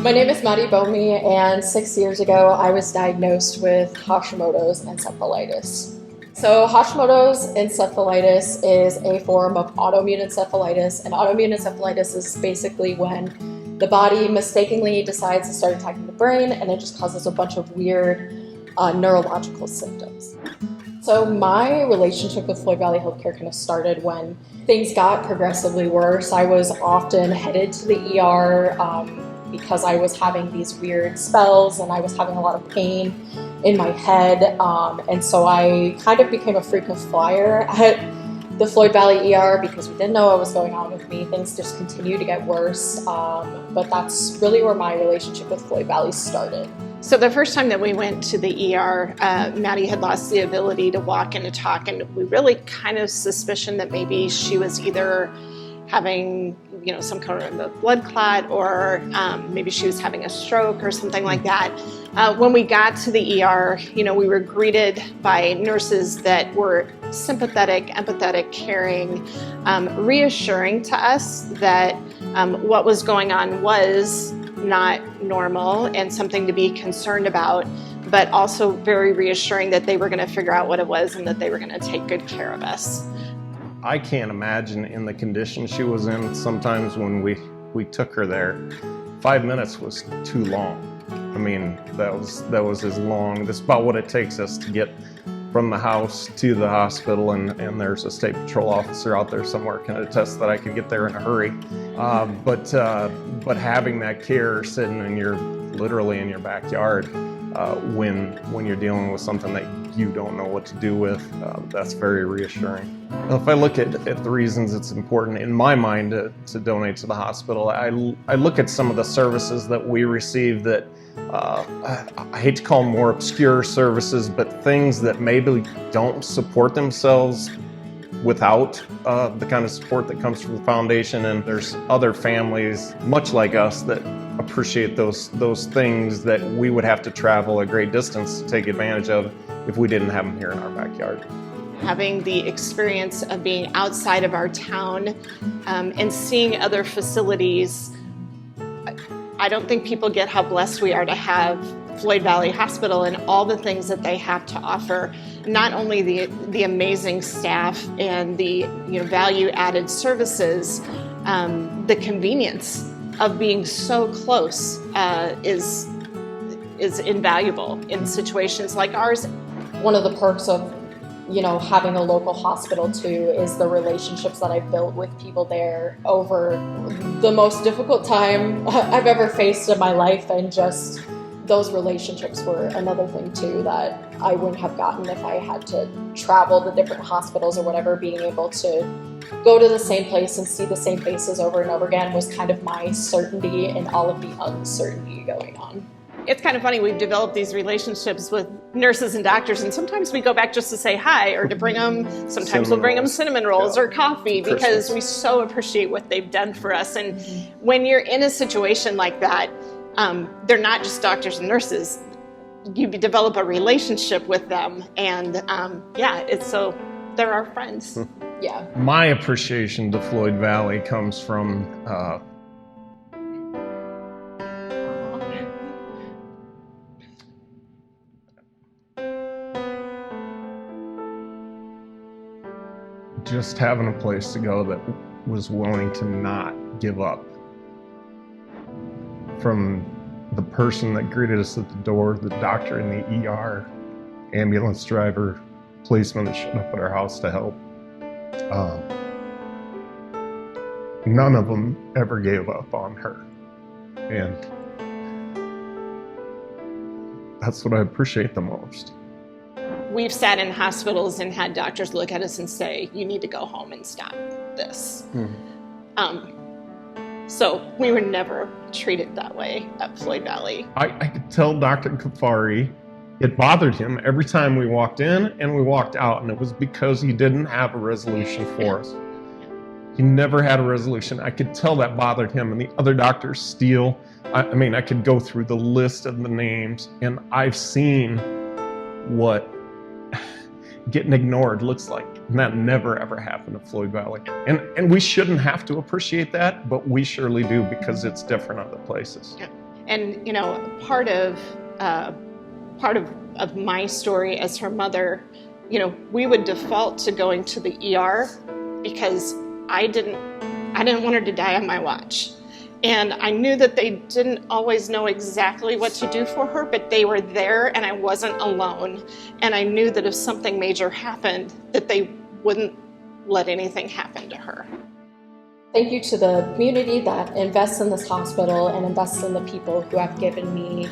My name is Bohme, and 6 years ago I was diagnosed with Hashimoto's encephalitis. So Hashimoto's encephalitis is a form of autoimmune encephalitis, and autoimmune encephalitis is basically when the body mistakenly decides to start attacking the brain, and it just causes a bunch of weird neurological symptoms. So my relationship with Floyd Valley Healthcare kind of started when things got progressively worse. I was often headed to the ER because I was having these weird spells and I was having a lot of pain in my head. And so I kind of became a frequent flyer at the Floyd Valley ER because we didn't know what was going on with me. Things just continued to get worse. But that's really where my relationship with Floyd Valley started. So the first time that we went to the ER, Maddie had lost the ability to walk and to talk, and we really kind of suspicion that maybe she was either having, some kind of a blood clot, or maybe she was having a stroke or something like that. When we got to the ER, we were greeted by nurses that were sympathetic, empathetic, caring, reassuring to us that what was going on was not normal and something to be concerned about, but also very reassuring that they were going to figure out what it was and that they were going to take good care of us. I can't imagine in the condition she was in. Sometimes when we took her there, 5 minutes was too long. I mean, that was as long. That's about what it takes us to get from the house to the hospital, and there's a state patrol officer out there somewhere can attest that I could get there in a hurry. But having that care sitting literally in your backyard when you're dealing with something that you don't know what to do with, that's very reassuring. If I look at the reasons it's important in my mind to donate to the hospital, I look at some of the services that we receive that I hate to call them more obscure services, but things that maybe don't support themselves without the kind of support that comes from the foundation. And there's other families much like us that appreciate those things that we would have to travel a great distance to take advantage of if we didn't have them here in our backyard. Having the experience of being outside of our town and seeing other facilities, I don't think people get how blessed we are to have Floyd Valley Hospital and all the things that they have to offer. Not only the amazing staff and the value-added services, the convenience of being so close is invaluable in situations like ours. One of the perks of having a local hospital too is the relationships that I've built with people there over the most difficult time I've ever faced in my life, and just those relationships were another thing too that I wouldn't have gotten if I had to travel to different hospitals or whatever. Being able to go to the same place and see the same faces over and over again was kind of my certainty in all of the uncertainty going on. It's kind of funny, we've developed these relationships with nurses and doctors, and sometimes we go back just to say hi or to bring them, sometimes we'll bring them cinnamon rolls or coffee because we so appreciate what they've done for us. And when you're in a situation like that, they're not just doctors and nurses. You develop a relationship with them, and they're our friends. Yeah. My appreciation to Floyd Valley comes from just having a place to go that was willing to not give up. From the person that greeted us at the door, the doctor in the ER, ambulance driver, policeman that showed up at our house to help. None of them ever gave up on her. And that's what I appreciate the most. We've sat in hospitals and had doctors look at us and say, you need to go home and stop this. So we were never treated that way at Floyd Valley. I could tell Dr. Kafari it bothered him every time we walked in and we walked out, and it was because he didn't have a resolution for us. He never had a resolution. I could tell that bothered him, and the other doctors still. I could go through the list of the names, and I've seen what getting ignored looks like. And that never ever happened at Floyd Valley. And we shouldn't have to appreciate that, but we surely do because it's different other places. Yeah. And part of my story as her mother, we would default to going to the ER because I didn't want her to die on my watch. And I knew that they didn't always know exactly what to do for her, but they were there and I wasn't alone. And I knew that if something major happened, that they wouldn't let anything happen to her. Thank you to the community that invests in this hospital and invests in the people who have given me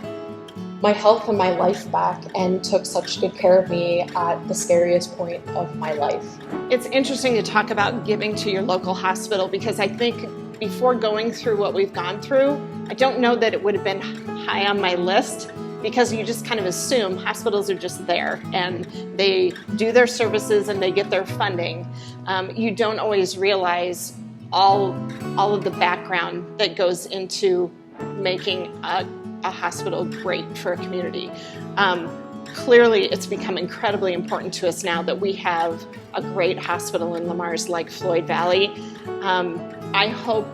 my health and my life back and took such good care of me at the scariest point of my life. It's interesting to talk about giving to your local hospital because I think before going through what we've gone through, I don't know that it would have been high on my list because you just kind of assume hospitals are just there and they do their services and they get their funding. You don't always realize all of the background that goes into making a hospital great for a community. Clearly, it's become incredibly important to us now that we have a great hospital in Lamar's like Floyd Valley. I hope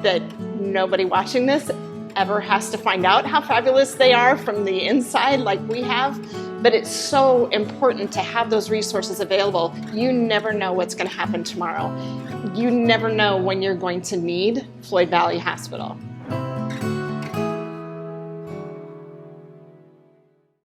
that nobody watching this ever has to find out how fabulous they are from the inside like we have, but it's so important to have those resources available. You never know what's going to happen tomorrow. You never know when you're going to need Floyd Valley Hospital.